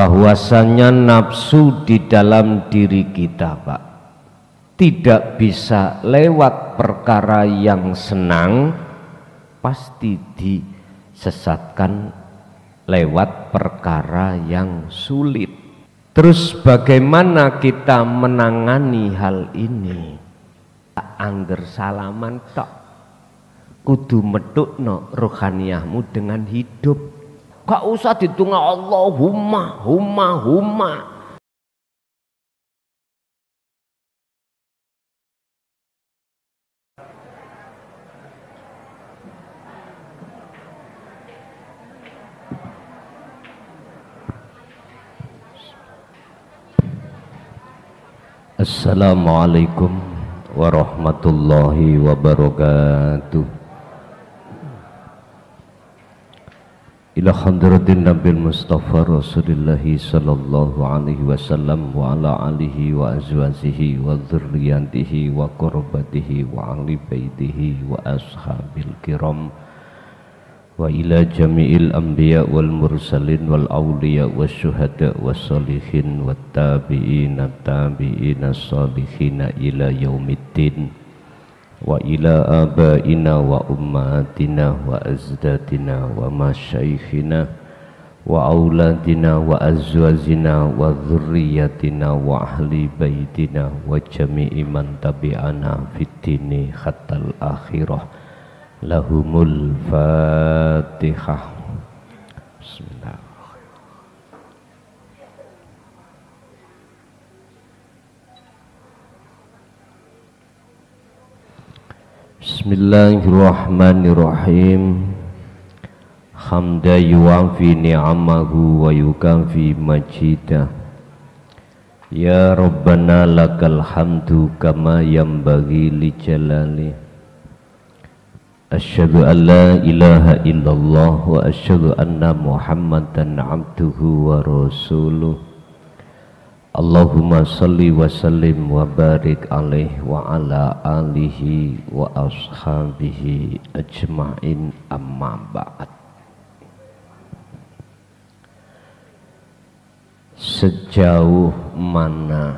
bahwasanya nafsu di dalam diri kita, Pak, tidak bisa lewat perkara yang senang, pasti disesatkan lewat perkara yang sulit. Terus bagaimana kita menangani hal ini? Angger salaman tok, kudu medukno rohaniyahmu dengan hidup. Gak usah ditunga Allahumma humma humma. Assalamualaikum warahmatullahi wabarakatuh. Ila hadratin Nabil Mustafa Rasulillahi sallallahu alaihi wasallam wa ala alihi wa azwajihi wa dzurriyyatihi wa qurbatihi wa ahli baitihi wa ashabil kiram wa ila jami'il anbiya wal mursalin wal awliya was syuhada was salihin wat tabi'ina tabi'ina salihina ila yaumiddin wa ila abaina wa ummatina wa azdatina wa masyaikhina wa auladina wa azwajina wa dhurriyyatina wa ahli baitina wa jami'i man tabi'ana fid dini khatal akhirah. Lahumul Fatihah. Bismillah. Bismillahirrahmanirrahim. Hamda yuwafi ni'amahu wa yukafi majidah. Ya Rabbana lakal hamdu kama yanbaghi li jalali. Asyhadu an la ilaha illallah wa asyhadu anna Muhammadan abduhu wa rasuluh. Allahumma salli wa sallim wa barik alaih wa ala alihi wa ashabihi ajma'in, amma ba'd. Sejauh mana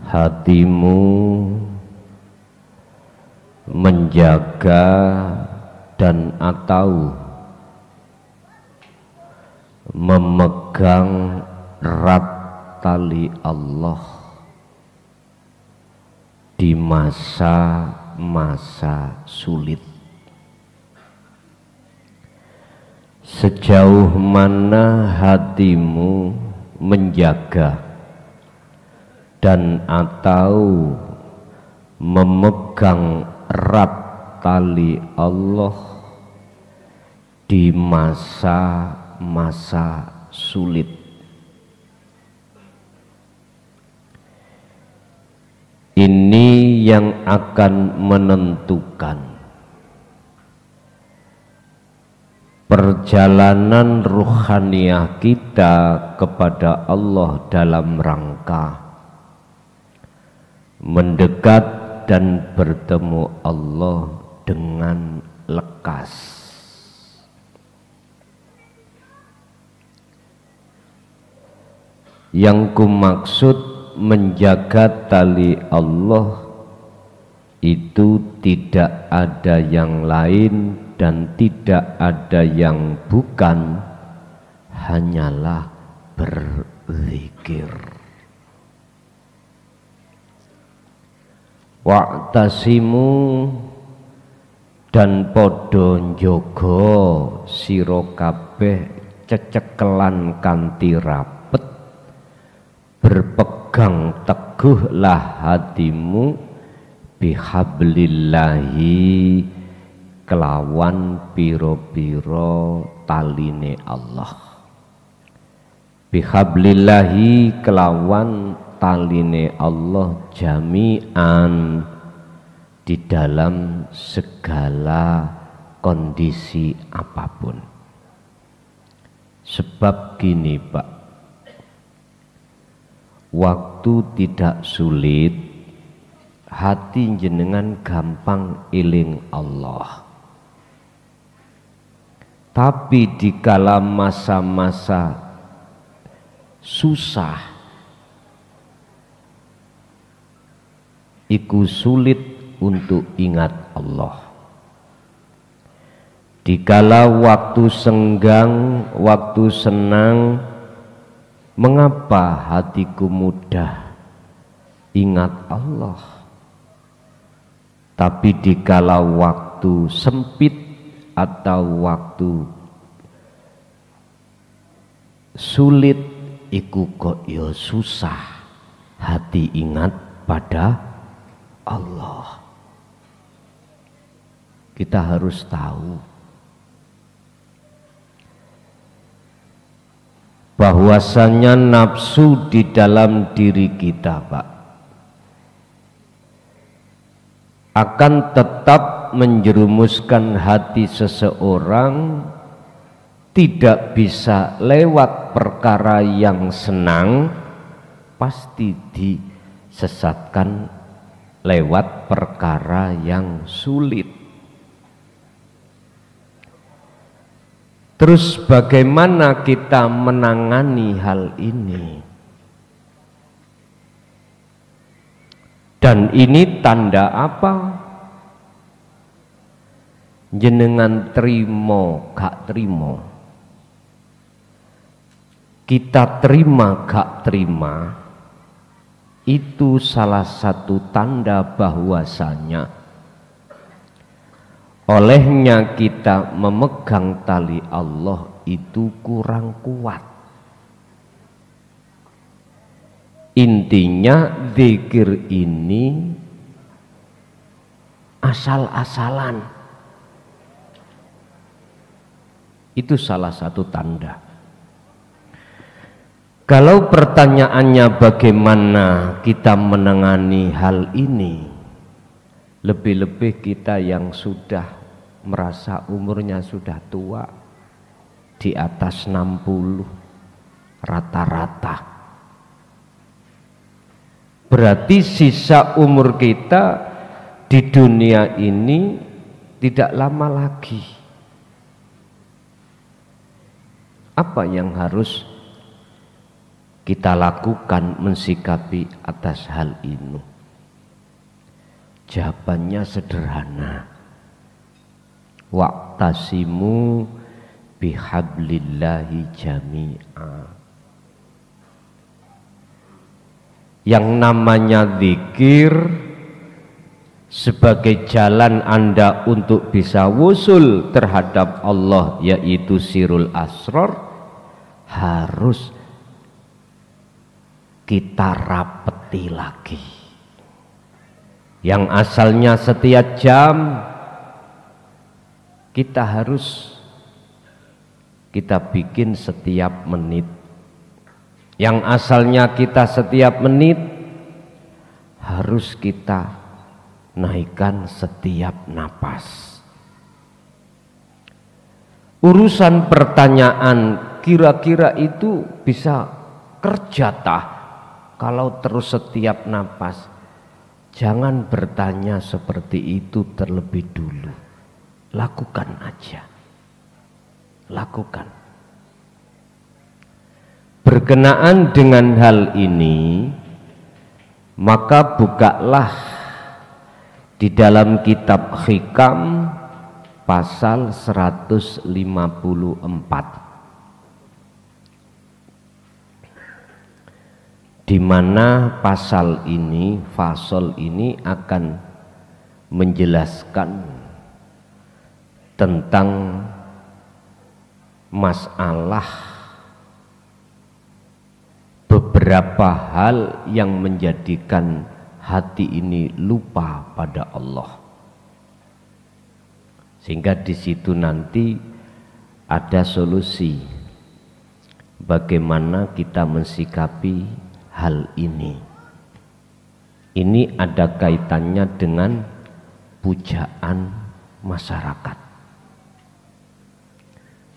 hatimu menjaga dan atau memegang erat tali Allah di masa-masa sulit? Sejauh mana hatimu menjaga dan atau memegang erat tali Allah di masa-masa sulit? Ini yang akan menentukan perjalanan ruhaniyah kita kepada Allah dalam rangka mendekat dan bertemu Allah dengan lekas. Yang kumaksud menjaga tali Allah itu tidak ada yang lain dan tidak ada yang bukan, hanyalah berzikir. Wa'tasimu dan podo njogo sira kabeh cecekelan kanthi rapet, berpegang teguhlah hatimu bihablillahi kelawan piro-piro taline Allah. Bihablillahi kelawan taline Allah jami'an di dalam segala kondisi apapun. Sebab gini Pak, waktu tidak sulit, hati jenengan gampang eling Allah. Tapi dikala masa-masa susah, iku sulit untuk ingat Allah. Dikala waktu senggang, waktu senang, mengapa hatiku mudah ingat Allah? Tapi dikala waktu sempit atau waktu sulit, iku kok ya susah hati ingat pada Allah. Kita harus tahu bahwasanya nafsu di dalam diri kita, Pak, akan tetap menjerumuskan hati seseorang, tidak bisa lewat perkara yang senang, pasti disesatkan lewat perkara yang sulit. Terus bagaimana kita menangani hal ini? Dan ini tanda apa? Jenengan trimo gak trimo, kita terima gak terima, itu salah satu tanda bahwasanya olehnya kita memegang tali Allah itu kurang kuat. Intinya zikir ini asal-asalan. Itu salah satu tanda. Kalau pertanyaannya bagaimana kita menangani hal ini, lebih-lebih kita yang sudah merasa umurnya sudah tua, di atas 60 rata-rata. Berarti sisa umur kita di dunia ini tidak lama lagi. Apa yang harus kita lakukan mensikapi atas hal ini? Jawabannya sederhana. Wa'tasimu bihablillahi jami'a. Yang namanya zikir sebagai jalan Anda untuk bisa wusul terhadap Allah, yaitu sirul asrar, harus kita rapeti lagi. Yang asalnya setiap jam, kita bikin setiap menit. Yang asalnya kita setiap menit, harus kita naikkan setiap napas. Urusan pertanyaan kira-kira itu bisa kerja tah kalau terus setiap napas. Jangan bertanya seperti itu terlebih dulu. Lakukan aja. Lakukan. Berkenaan dengan hal ini, maka bukalah di dalam kitab Hikam pasal 154. Di mana pasal ini, fasal ini akan menjelaskan tentang masalah beberapa hal yang menjadikan hati ini lupa pada Allah. Sehingga di situ nanti ada solusi bagaimana kita mensikapi hal ini. Ini ada kaitannya dengan pujaan masyarakat.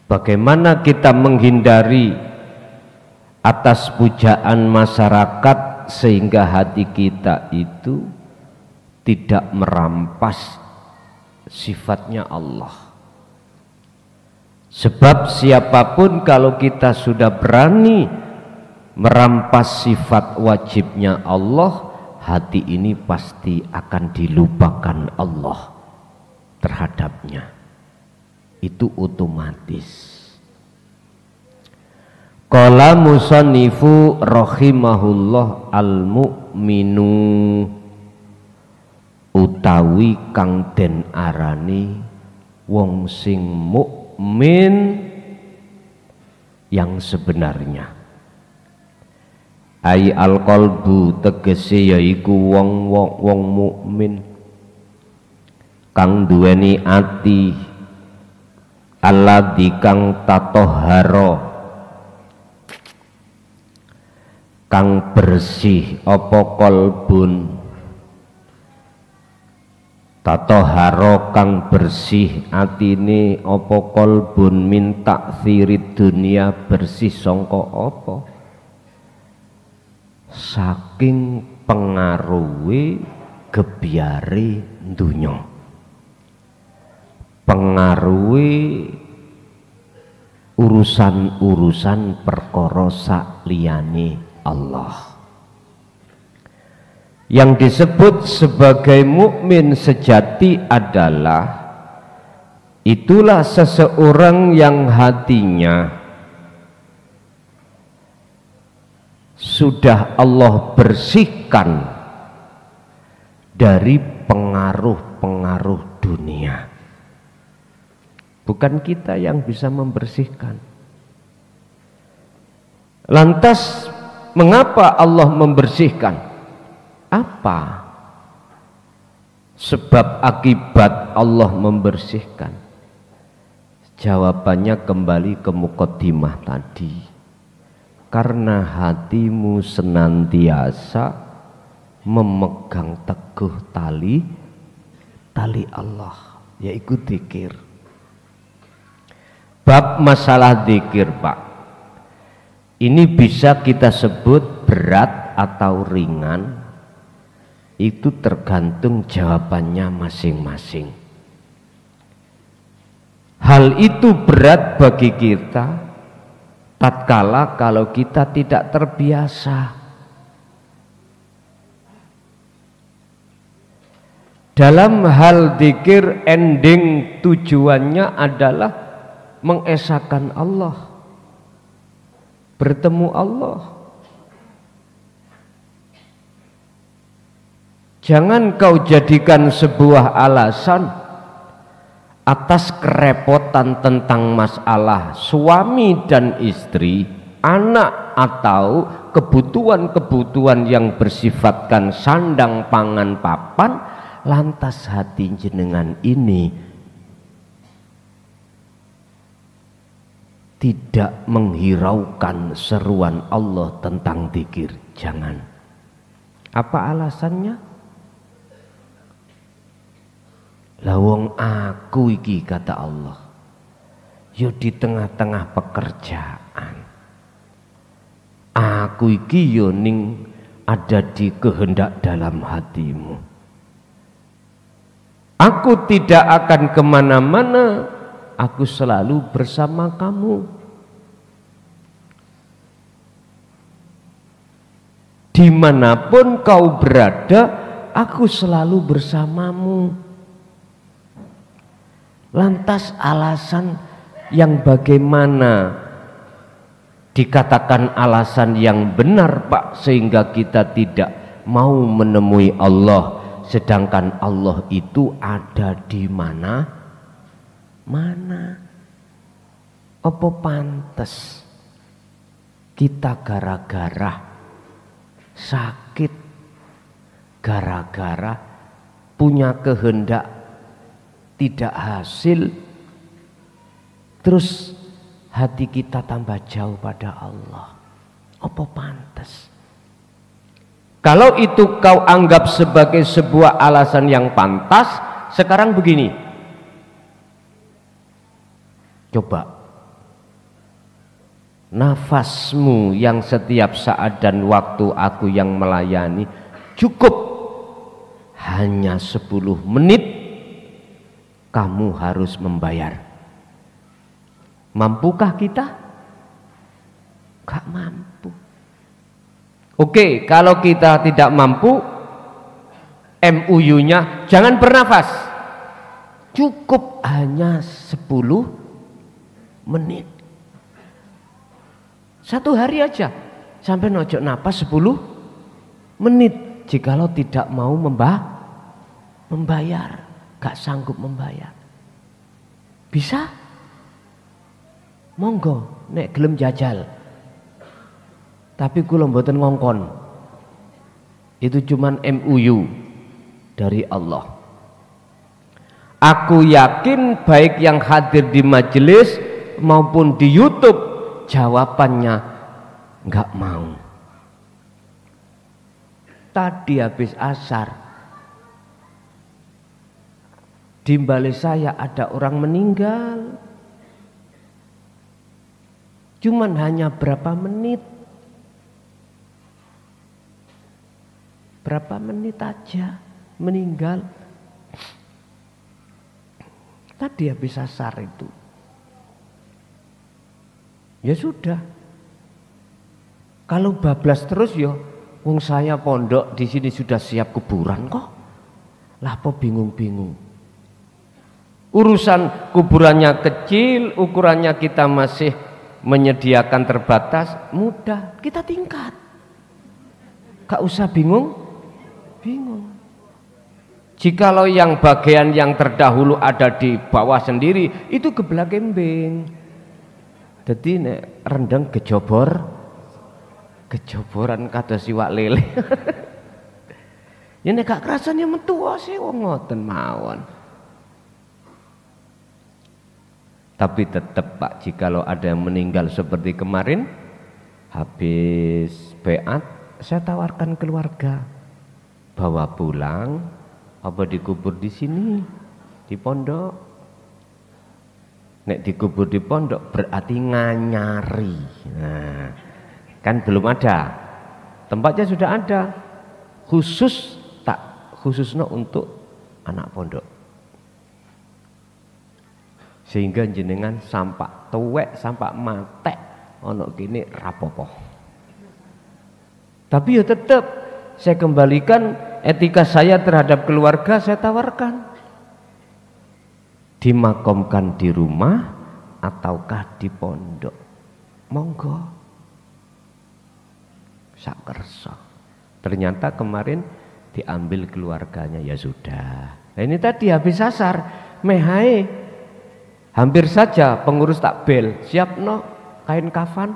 Bagaimana kita menghindari atas pujaan masyarakat sehingga hati kita itu tidak merampas sifatnya Allah. Sebab siapapun kalau kita sudah berani merampas sifat wajibnya Allah, hati ini pasti akan dilupakan Allah terhadapnya. Itu otomatis. Qala musannifu rahimahullah al-mu'minu utawi kang den arani wong sing mukmin yang sebenarnya. Ai al-qalbu tegese yaiku wong mukmin kang duweni ati alladzi kang tatoharo kang bersih apa kolbun tatoharo kang bersih atine apa kolbun min taksirid dunia bersih sangka apa saking pengaruhi gebyare dunya, pengaruhi urusan-urusan perkara sakliyane Allah. Yang disebut sebagai mukmin sejati adalah itulah seseorang yang hatinya sudah Allah bersihkan dari pengaruh-pengaruh dunia. Bukan kita yang bisa membersihkan. Lantas mengapa Allah membersihkan? Apa sebab akibat Allah membersihkan? Jawabannya kembali ke muqaddimah tadi. Karena hatimu senantiasa memegang teguh tali Allah, yaitu dzikir. Bab masalah dzikir, Pak, ini bisa kita sebut berat atau ringan, itu tergantung jawabannya masing-masing. Hal itu berat bagi kita tatkala kalau kita tidak terbiasa. Dalam hal dzikir ending tujuannya adalah mengesahkan Allah, bertemu Allah. Jangan kau jadikan sebuah alasan atas kerepotan tentang masalah suami dan istri, anak atau kebutuhan-kebutuhan yang bersifatkan sandang pangan papan, lantas hati jenengan ini tidak menghiraukan seruan Allah tentang dzikir. Jangan. Apa alasannya? Lawong aku iki, kata Allah, yo di tengah-tengah pekerjaan, aku iki yo ning ada di kehendak dalam hatimu. Aku tidak akan kemana-mana, aku selalu bersama kamu. Dimanapun kau berada, aku selalu bersamamu. Lantas alasan yang bagaimana dikatakan alasan yang benar, Pak, sehingga kita tidak mau menemui Allah, sedangkan Allah itu ada di mana? Apa pantes kita gara-gara sakit, gara-gara punya kehendak tidak hasil, terus hati kita tambah jauh pada Allah? Apa pantas? Kalau itu kau anggap sebagai sebuah alasan yang pantas, sekarang begini, coba nafasmu yang setiap saat dan waktu aku yang melayani cukup hanya 10 menit, kamu harus membayar. Mampukah kita? Gak mampu. Oke, kalau kita tidak mampu, MUU-nya jangan bernafas. Cukup hanya 10 menit. Satu hari aja. Sampai nojok napas 10 menit. Jikalau tidak mau membayar, gak sanggup membayar. Bisa? Monggo, nek gelem jajal. Tapi kula mboten ngongkon. Itu cuman MUU dari Allah. Aku yakin baik yang hadir di majelis maupun di YouTube jawabannya nggak mau. Tadi habis asar di balik saya ada orang meninggal. Cuman hanya berapa menit. Berapa menit aja meninggal. Tadi habis asar itu. Ya sudah. Kalau bablas terus ya, wong saya pondok di sini sudah siap kuburan kok. Lah apa bingung-bingung. Urusan kuburannya kecil, ukurannya kita masih menyediakan terbatas, mudah, kita tingkat. Gak usah bingung. Jikalau yang bagian yang terdahulu ada di bawah sendiri, itu geblak gembing. Jadi nek rendang gejoboran kados iwak lele. Ya nek gak kerasan ya metu sih wong ngoten mawon. Tapi tetap Pak, jikalau ada yang meninggal seperti kemarin, habis beat, saya tawarkan keluarga, bawa pulang. Apa dikubur di sini, di pondok? Nek dikubur di pondok berarti nganyari. Nah, kan belum ada. Tempatnya sudah ada. Khususnya untuk anak pondok. Sehingga jenengan sampak tuwek, sampak matek ono kene rapopo. Tapi ya tetap saya kembalikan etika saya terhadap keluarga, saya tawarkan. Dimakamkan di rumah ataukah di pondok? Monggo. Sak kersa. Ternyata kemarin diambil keluarganya, ya sudah. Nah, ini tadi habis asar, mehai. Hampir saja pengurus takbel, siap no kain kafan.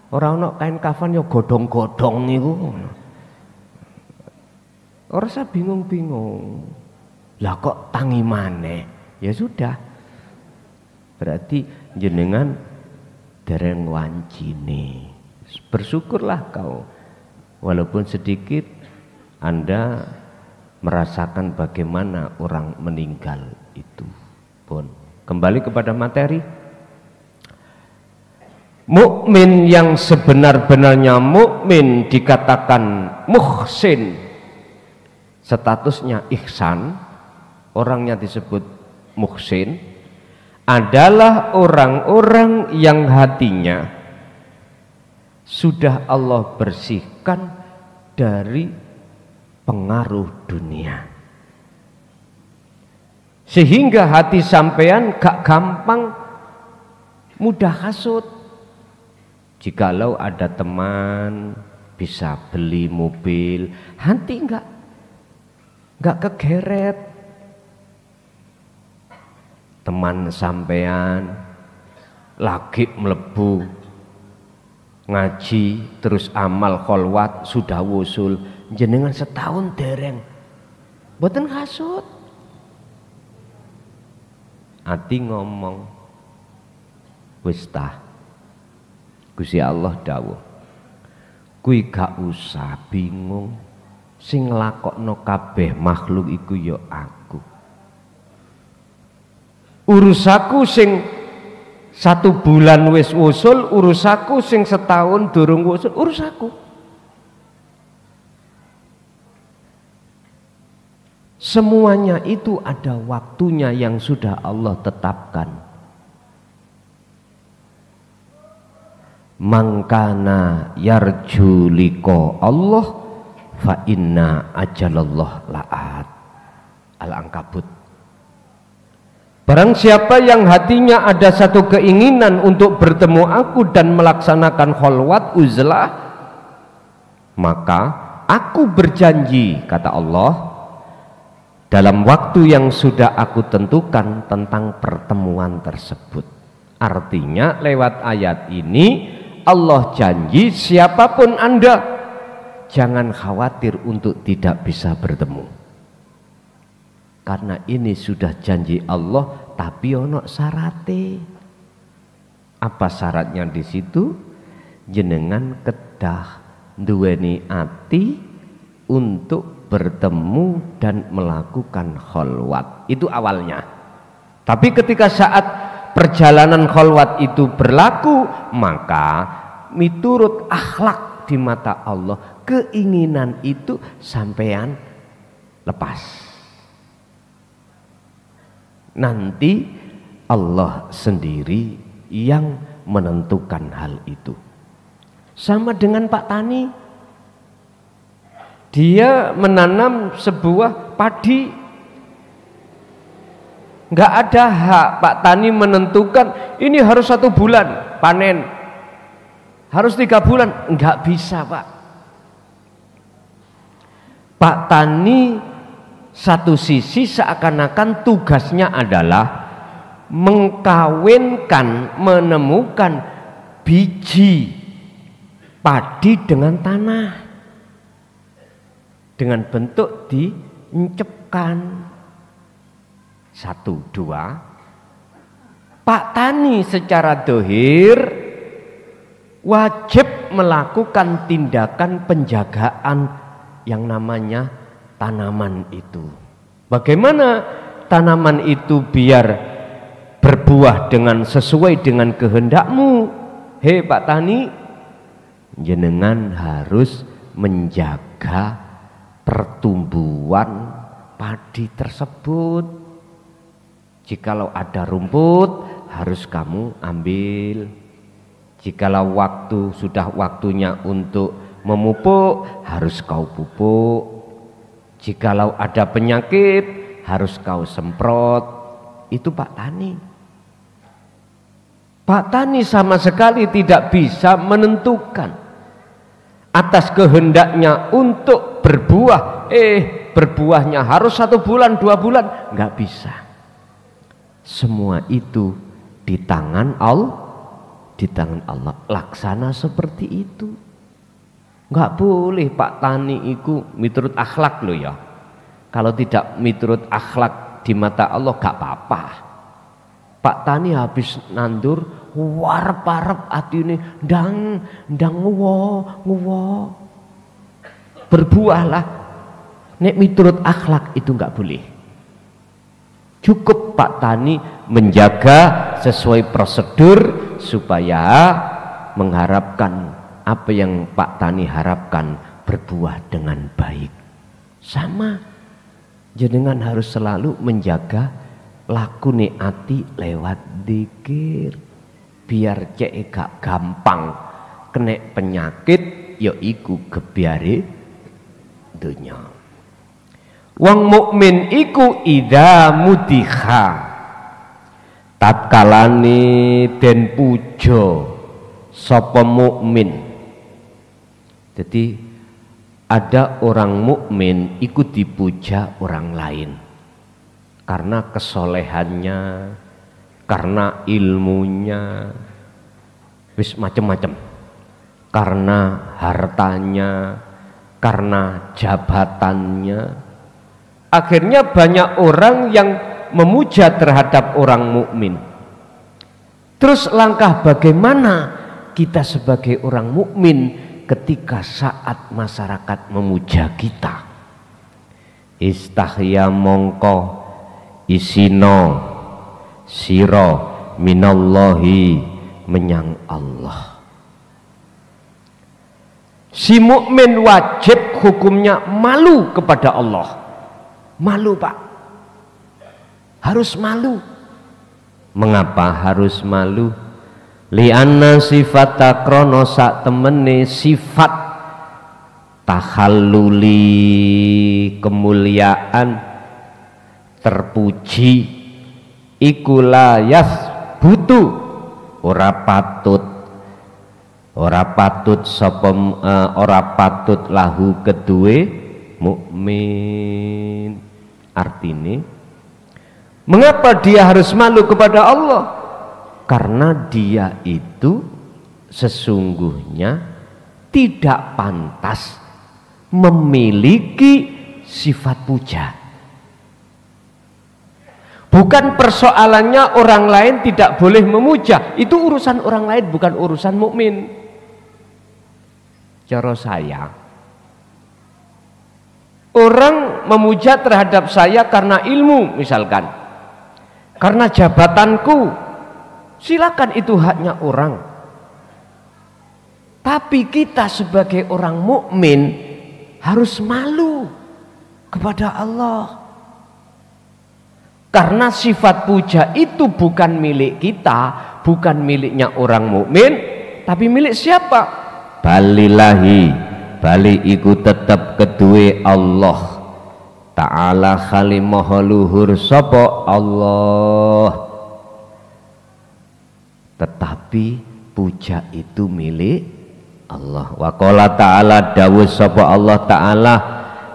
Orang no kain kafan yo godong-godong niku. Orang saya bingung-bingung. Lah kok tangi maneh? Ya sudah. Berarti jenengan dereng wancine. Bersyukurlah kau. Walaupun sedikit Anda merasakan bagaimana orang meninggal itu. Pun kembali kepada materi. Mukmin yang sebenar-benarnya mukmin dikatakan muhsin. Statusnya ihsan, orangnya disebut muhsin, adalah orang-orang yang hatinya sudah Allah bersihkan dari pengaruh dunia, sehingga hati sampean gak gampang mudah hasut. Jikalau ada teman bisa beli mobil, hati enggak kegeret. Teman sampean lagi melebu ngaji terus amal kholwat sudah wusul, jenengan setahun dereng mboten hasut. Ati ngomong wis tah, Gusti Allah dawuh, kuwi gak usah bingung, sing nglakokno kabeh makhluk iku ya aku. Urusaku sing 1 bulan wis usul, urusaku sing setahun durung usul, urusaku. Semuanya itu ada waktunya yang sudah Allah tetapkan. mangkana yarju liqa Allah fa inna ajalallah la'at. Al-Ankabut. Barang siapa yang hatinya ada satu keinginan untuk bertemu aku dan melaksanakan kholwat uzlah, maka aku berjanji, kata Allah, dalam waktu yang sudah aku tentukan tentang pertemuan tersebut. Artinya lewat ayat ini Allah janji siapapun Anda jangan khawatir untuk tidak bisa bertemu, karena ini sudah janji Allah. Tapi ono syarate. Apa syaratnya di situ? Jenengan kedah duweni ati untuk bertemu dan melakukan kholwat. Itu awalnya. Tapi ketika saat perjalanan kholwat itu berlaku, maka miturut akhlak di mata Allah, keinginan itu sampean lepas. Nanti Allah sendiri yang menentukan hal itu. Sama dengan Pak Tani, dia menanam sebuah padi, nggak ada hak Pak Tani menentukan ini harus 1 bulan panen, harus 3 bulan, nggak bisa Pak. Pak Tani satu sisi seakan-akan tugasnya adalah mengkawinkan, menemukan biji padi dengan tanah dengan bentuk diencepkan. 1, 2, Pak Tani secara dohir wajib melakukan tindakan penjagaan yang namanya tanaman itu. Bagaimana tanaman itu biar berbuah dengan sesuai dengan kehendakmu? Hei Pak Tani, jenengan harus menjaga pertumbuhan padi tersebut. Jikalau ada rumput harus kamu ambil. Jikalau sudah waktunya untuk memupuk harus kau pupuk. Jikalau ada penyakit harus kau semprot. Itu Pak Tani. Pak Tani sama sekali tidak bisa menentukan atas kehendaknya untuk berbuah. Berbuahnya harus 1 bulan 2 bulan, nggak bisa. Semua itu di tangan Allah. Laksana seperti itu. Nggak boleh Pak Tani itu miturut akhlak loh ya. Kalau tidak miturut akhlak di mata Allah gak apa-apa. Pak Tani habis nandur warep-warep atine ndang nguwo. Berbuahlah. Nek miturut akhlak itu nggak boleh. Cukup Pak Tani menjaga sesuai prosedur supaya mengharapkan apa yang Pak Tani harapkan berbuah dengan baik. Sama, jenengan harus selalu menjaga lakune ati lewat dzikir, biar cek gak gampang kena penyakit yaiku gebyare dunya. Wong mukmin iku idza mudiha tatkalane den puja sapa mukmin. Jadi ada orang mukmin ikut dipuja orang lain karena kesolehannya, karena ilmunya, wis macam-macam, karena hartanya, karena jabatannya. Akhirnya banyak orang yang memuja terhadap orang mukmin. Terus langkah bagaimana kita sebagai orang mukmin ketika saat masyarakat memuja kita? Istahya mongko isino siro minallahi menyang Allah. Si mukmin wajib hukumnya malu kepada Allah. Malu Pak, harus malu. Mengapa harus malu? li'anna sifata krono sak temene sifat tahalluli kemuliaan terpuji iku layas butuh ora patut sapa ora patut lahu kedue mukmin. Artine mengapa dia harus malu kepada Allah? Karena dia itu sesungguhnya tidak pantas memiliki sifat puja. Bukan persoalannya orang lain tidak boleh memuja, itu urusan orang lain, bukan urusan mukmin. Cara saya, orang memuja terhadap saya karena ilmu misalkan, karena jabatanku, silakan, itu haknya orang. Tapi kita sebagai orang mukmin harus malu kepada Allah. Karena sifat puja itu bukan milik kita, bukan miliknya orang mukmin, tapi milik siapa? Balillahi, bali iku tetep kedue Allah Ta'ala khalimah luhur sapa Allah. Tetapi puja itu milik Allah. Wa qala ta'ala dawuh sapa Allah Ta'ala,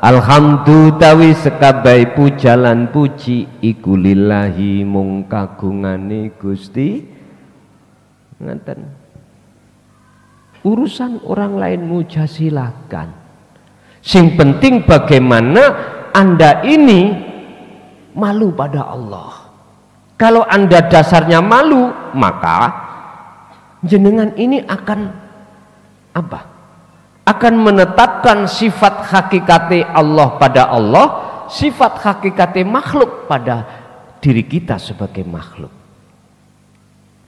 alhamdu tawi sekabai pujalan puji iku lillahi mung kagungane Gusti. Ngaten. Urusan orang lain muja silakan. Sing penting bagaimana Anda ini malu pada Allah. Kalau Anda dasarnya malu, maka jenengan ini akan apa? Akan menetapkan sifat hakikate Allah pada Allah, sifat hakikate makhluk pada diri kita sebagai makhluk.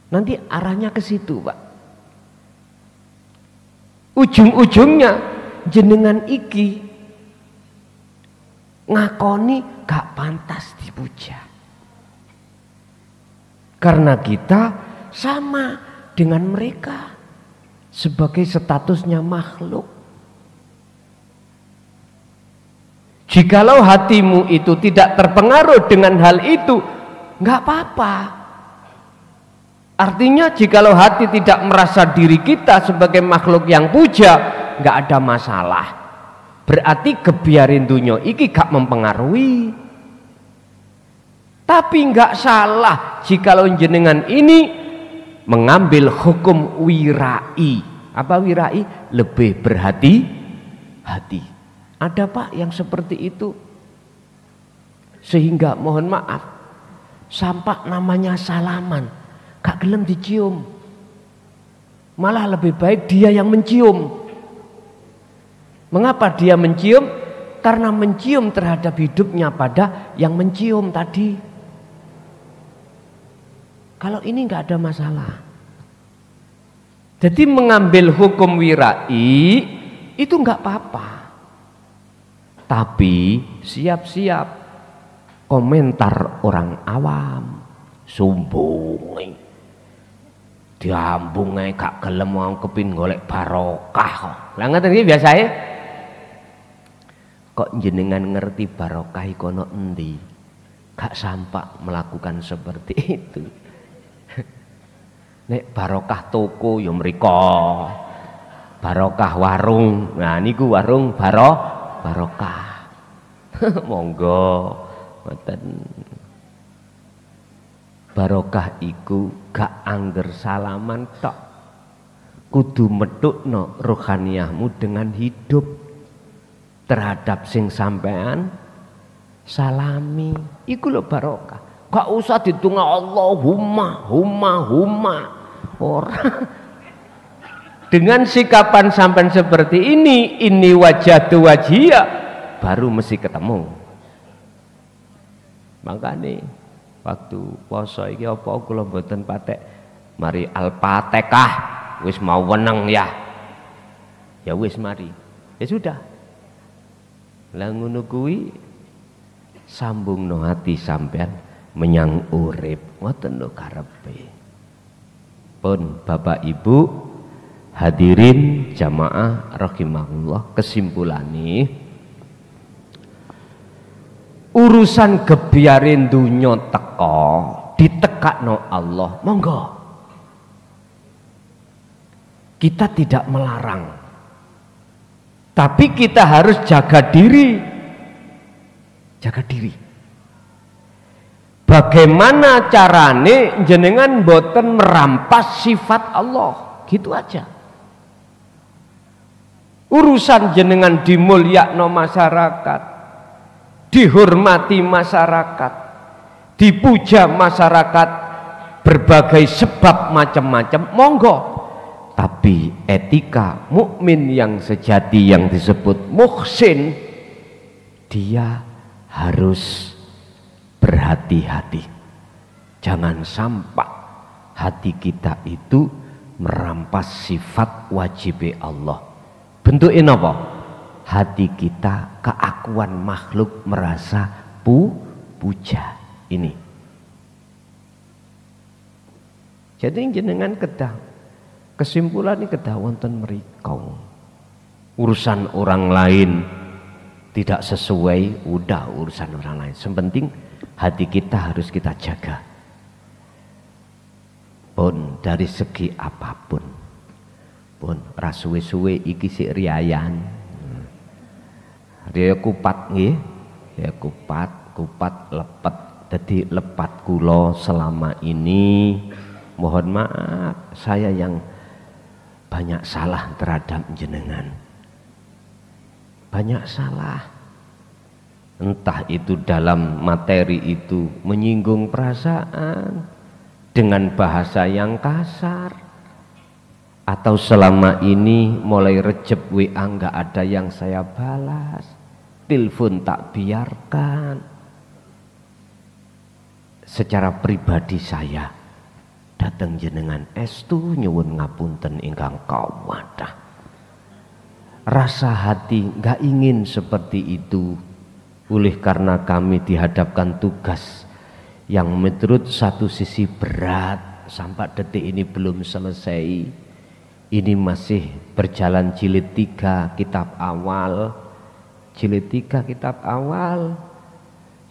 Nanti arahnya ke situ, Pak. Ujung-ujungnya jenengan iki ngakoni gak pantas dipuja. Karena kita sama dengan mereka sebagai statusnya makhluk. Jikalau hatimu itu tidak terpengaruh dengan hal itu, nggak apa-apa. Artinya jikalau hati tidak merasa diri kita sebagai makhluk yang puja, nggak ada masalah. Berarti kebiarin dunia iki gak mempengaruhi. Tapi nggak salah jikalau jenengan ini mengambil hukum wirai. Apa wirai? Lebih berhati-hati. Ada Pak yang seperti itu. Sehingga mohon maaf, sampai namanya salaman gak gelem dicium. Malah lebih baik dia yang mencium. Mengapa dia mencium? Karena mencium terhadap hidupnya pada yang mencium tadi. Kalau ini nggak ada masalah. Jadi mengambil hukum wirai itu nggak apa-apa. Tapi siap-siap komentar orang awam, sumbung, diambung gak gelem mau kepin golek barokah kok. Lah ngoten iki biasae. Kok jenengan ngerti barokah kono endi? Gak sampak melakukan seperti itu. Nek barokah toko ya mriko. Barokah warung. Nah niku warung barokah. Monggo ngoten. Barokah iku gak angger salaman tok. Kudu metukno rohaniyahmu dengan hidup terhadap sing sampean salami. Iku lho barokah. Gak usah ditunga Allahumma humma. Orang dengan sikapan sampai seperti ini wajah wajia baru mesti ketemu. Makanya waktu poso iki apa kula mboten patek mari Al-Fatihah wis mau weneng ya wis mari ya sudah. Lah ngono kuwi sambungno hati sampean menyang urip ngoten lho karepe. Pun Bapak Ibu hadirin jamaah rahimahullah, kesimpulannya urusan gebiarin dunya teko ditekakno Allah, monggo. Kita tidak melarang, tapi kita harus jaga diri. Jaga diri. Bagaimana carane jenengan boten merampas sifat Allah, gitu aja. Urusan jenengan dimulyakno masyarakat, dihormati masyarakat, dipuja masyarakat, berbagai sebab macam-macam, monggo. Tapi etika mukmin yang sejati yang disebut muhsin, dia harus berhati-hati. Jangan sampai hati kita itu merampas sifat wajib Allah. Bentuknya apa? Hati kita keakuan makhluk merasa puja. Ini. Jadi jenengan kedah. Kesimpulan ini kedah wonten mriko. Urusan orang lain tidak sesuai, udah urusan orang lain. Sepenting hati kita harus kita jaga. Pun dari segi apapun. Pun rasuwe-suwe iki sik riayan. Dia kupat nggih. Ya kupat lepet. Jadi lepat kula selama ini, mohon maaf saya yang banyak salah terhadap jenengan. Banyak salah. Entah itu dalam materi itu menyinggung perasaan dengan bahasa yang kasar, atau selama ini mulai Recep WA nggak ada yang saya balas, telepon tak biarkan. Secara pribadi saya datang jenengan estu nyuwun ngapunten ingkang kawadah. Rasa hati nggak ingin seperti itu. Oleh karena kami dihadapkan tugas yang menurut satu sisi berat, sampai detik ini belum selesai. Ini masih berjalan jilid 3 kitab awal. Jilid 3 kitab awal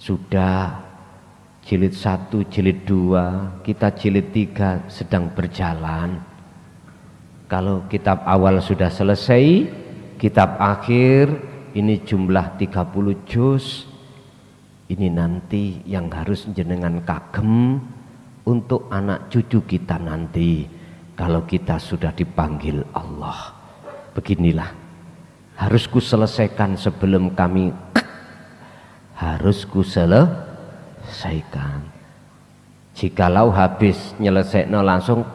sudah, jilid 1, jilid 2, kita jilid 3 sedang berjalan. Kalau kitab awal sudah selesai, kitab akhir ini jumlah 30 juz. Ini nanti yang harus jenengan kagem untuk anak cucu kita nanti kalau kita sudah dipanggil Allah. Beginilah, harus ku selesaikan sebelum kami, harus ku selesaikan. Jikalau habis nyelesaikno langsung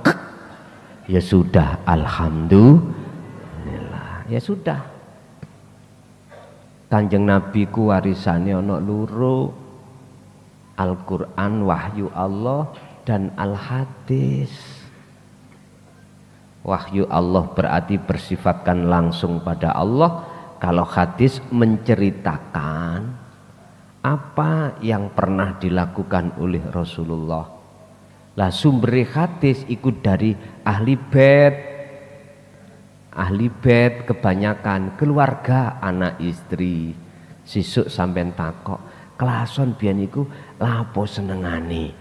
ya sudah, alhamdulillah, ya sudah. Kanjeng Nabi ku warisane ana loro, Al-Qur'an wahyu Allah dan Al-Hadis. Wahyu Allah berarti bersifatkan langsung pada Allah. Kalau hadis menceritakan apa yang pernah dilakukan oleh Rasulullah. Lah sumber hadis ikut dari ahli bait. Ahli bait kebanyakan keluarga, anak istri. Sisuk sampean takok, kelason biyen iku lapo senengane.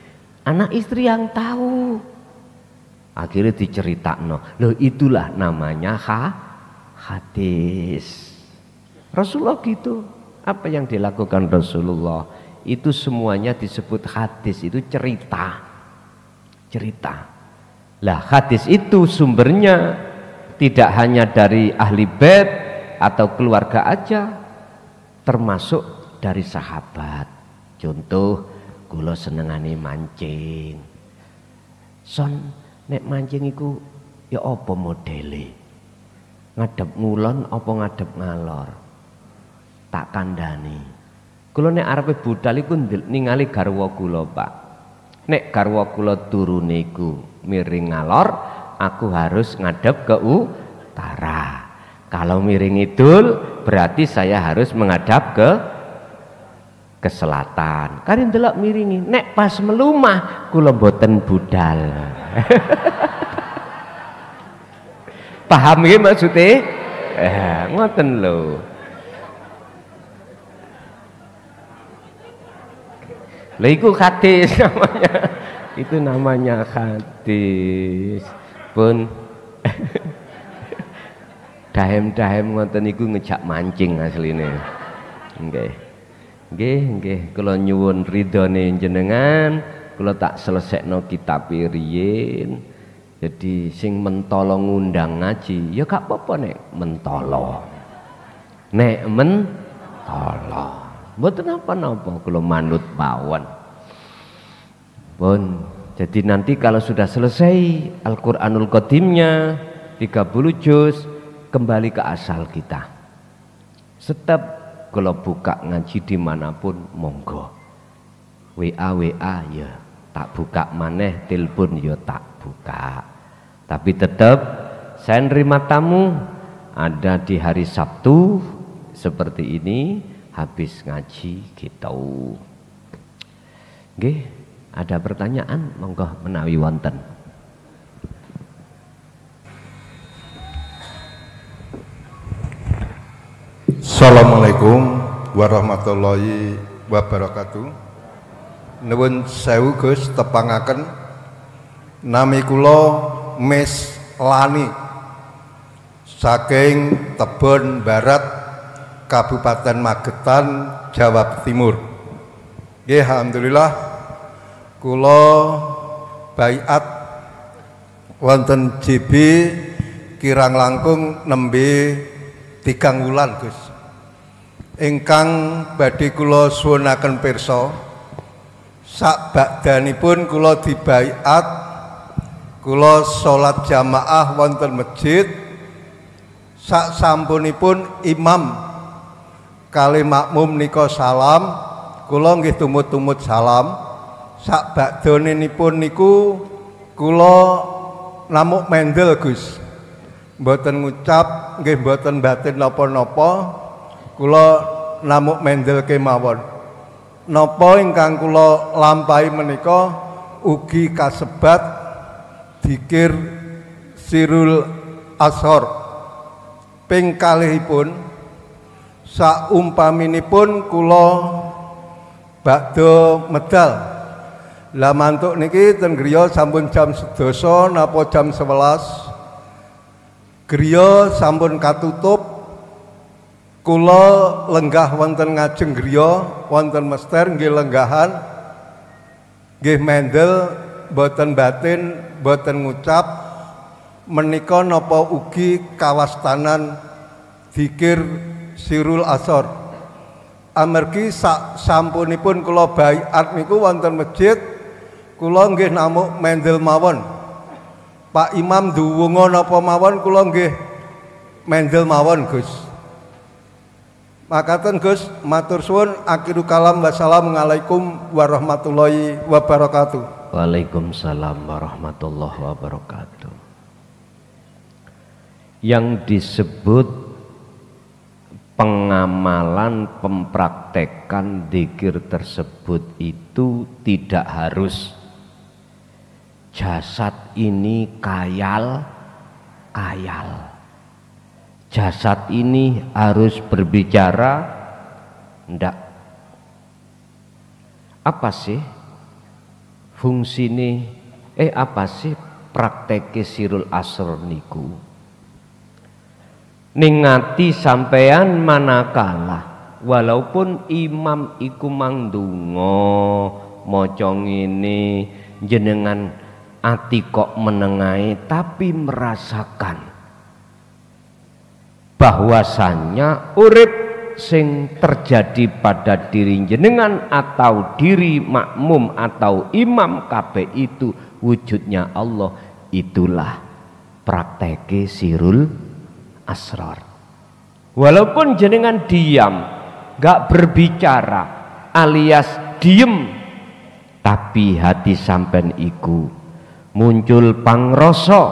Anak istri yang tahu. Akhirnya diceritakno. Loh itulah namanya hadis. Rasulullah gitu. Apa yang dilakukan Rasulullah itu semuanya disebut hadis, itu cerita. Cerita. Lah hadis itu sumbernya tidak hanya dari ahli bait atau keluarga aja, termasuk dari sahabat. Contoh, kula senengane mancing. Son, nek mancing iku ya apa modele? Ngadep ngulon apa ngadep ngalor? Tak kandhani. Kula nek arepe budal iku ningali garwa kula, Pak. Nek garwa kula turune iku miring ngalor, aku harus ngadep ke utara. Kalau miring idul berarti saya harus menghadap ke selatan. Kari ndelok miringi, nek pas melumah kula mboten budal. Paham nggih maksude? Ngoten lho. Lah iku hadis namanya. Itu namanya hadis. Pun dahem-dahem ngoten niku ngejak mancing asline. Nggih. Nggih, kula nyuwun ridhone jenengan, kula tak selesekno kitab riyin. Jadi sing mentolo ngundang ngaji, ya gak apa-apa nek mentolo. Nek mentolo. Mboten napa-napa, kula manut mawon. Pun, jadi nanti kalau sudah selesai Al-Qur'anul Qadimnya 30 juz, kembali ke asal kita. Setiap kalau buka ngaji dimanapun monggo. WA ya tak buka maneh, telepon ya tak buka. Tapi tetap saya nerima tamu ada di hari Sabtu seperti ini habis ngaji gitu. Nggih, ada pertanyaan monggo menawi wonten. Assalamualaikum warahmatullahi wabarakatuh. Nuwun sewu Gus tepangaken. Nami kula Mes Lani saking Tebon Barat, Kabupaten Magetan, Jawa Timur. Nggih, alhamdulillah kula baiat wonten JB kirang langkung nembe 3 wulan Gus. Ingkang badhe kula suwunaken pirsa, sak bakdanipun kula dibaiat, kula salat jamaah wonten masjid, sak sampunipun imam kali makmum nika salam, kula nggih tumut-tumut salam, sak bakdanipun niku kula namuk mendel Gus. Mboten ngucap, nggih mboten batin napa-napa, kula namuk mendel kemawon. Napa ingkang kula lampahi menika ugi kasebat dzikir Sirul Ashor ping kalihipun saumpaminipun kula badhe medal. Lah mantuk niki ten griya sampun jam 12 napa jam 11. Griya sampun katutup, kula lenggah wonten ngajeng griya wonten mester nggih lenggahan, nggih mendel boten batin boten ngucap menika napa ugi kawastanan dzikir Sirul Ashor. Amargi sak sampunipun kula baiat niku wonten masjid, kula nggih namuk mendel mawon. Pak Imam duwunga napa mawon kula nggih mendel mawon Gus. Makaten Gus, matur suwun, akhiru kalam, wassalamualaikum warahmatullahi wabarakatuh. Waalaikumsalam warahmatullahi wabarakatuh. Yang disebut pengamalan, pempraktekan dzikir tersebut itu tidak harus jasad ini kayal. Jasad ini harus berbicara, ndak. Apa sih fungsine? Apa sih prakteke Sirul Ashor niku? Ningati sampean manakala walaupun imam iku mangdonga maca ngene jenengan ati kok menengai, tapi merasakan bahwasannya urip sing terjadi pada diri jenengan atau diri makmum atau imam kabeh itu wujudnya Allah. Itulah prakteke Sirul Ashor. Walaupun jenengan diam, gak berbicara alias diem, tapi hati sampean iku muncul pangrasa,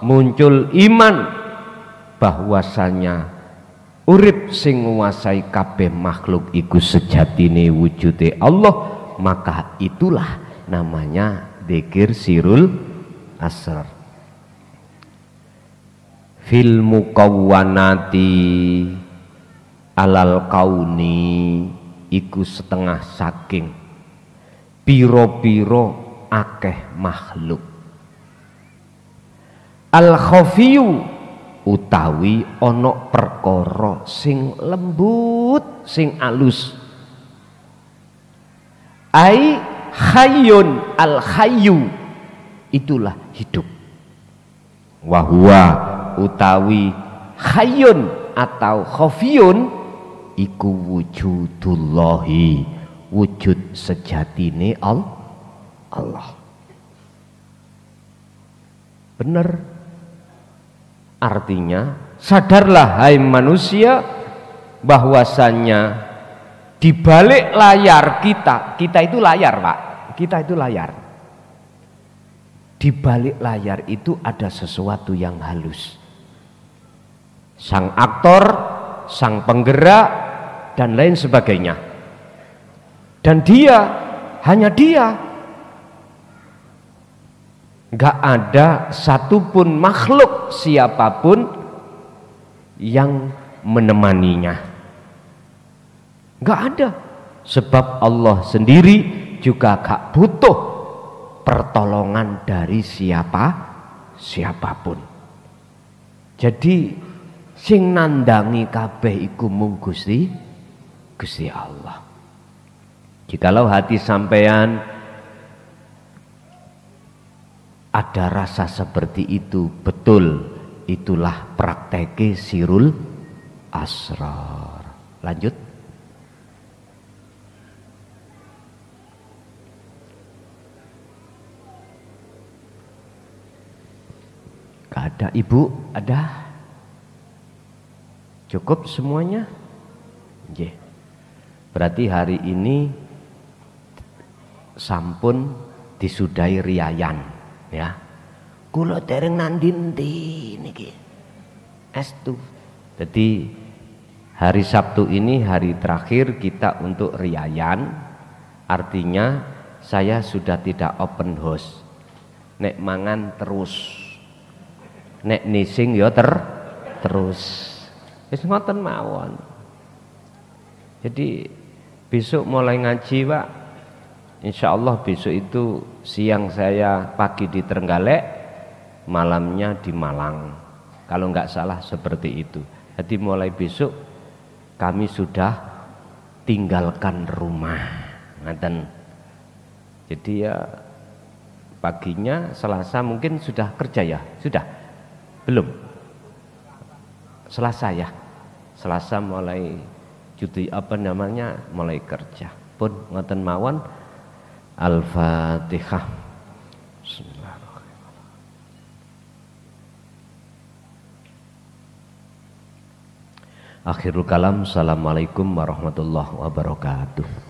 muncul iman bahwasanya urip sing nguasai kabeh makhluk iku sejatine wujude Allah, maka itulah namanya dzikir Sirul Ashor. fil mukawwanati alal kauni iku setengah saking piro-piro akeh makhluk. Al khafiyu utawi ana perkara sing lembut sing alus. Ai hayyun, al hayyu itulah hidup. Wa huwa utawi hayyun atau khafiyun iku wujudullahi, wujud sejatine Allah. Benar. Artinya sadarlah hai manusia bahwasannya di balik layar kita itu layar Pak, kita itu layar. Di balik layar itu ada sesuatu yang halus. Sang aktor, sang penggerak dan lain sebagainya. Dan dia, hanya dia, nggak ada satupun makhluk siapapun yang menemaninya. Nggak ada. Sebab Allah sendiri juga gak butuh pertolongan dari siapapun. Jadi sing nandangi kabeh iku mung Gusti Allah. Jikalau hati sampean ada rasa seperti itu, betul, itulah prakteke sirul asrar. Lanjut. Gak ada ibu, ada? Cukup semuanya? Nggih. Berarti hari ini sampun disudahi riayan, ya. Kula dereng nandinti niki. Estu. Jadi hari Sabtu ini hari terakhir kita untuk riayan. Artinya saya sudah tidak open house. Nek mangan terus. Nek nising ya terus. Wis ngoten mawon. Jadi besok mulai ngaji Pak. Insya Allah besok itu siang saya pagi di Trenggalek, malamnya di Malang. Kalau nggak salah seperti itu. Jadi mulai besok kami sudah tinggalkan rumah. Ngaten. Jadi ya paginya Selasa mungkin sudah kerja ya? Sudah? Belum? Selasa ya? Selasa mulai cuti mulai kerja. Pun ngoten mawon. Al-Fatihah. Bismillahirrahmanirrahim. Akhirul kalam. Assalamualaikum warahmatullahi wabarakatuh.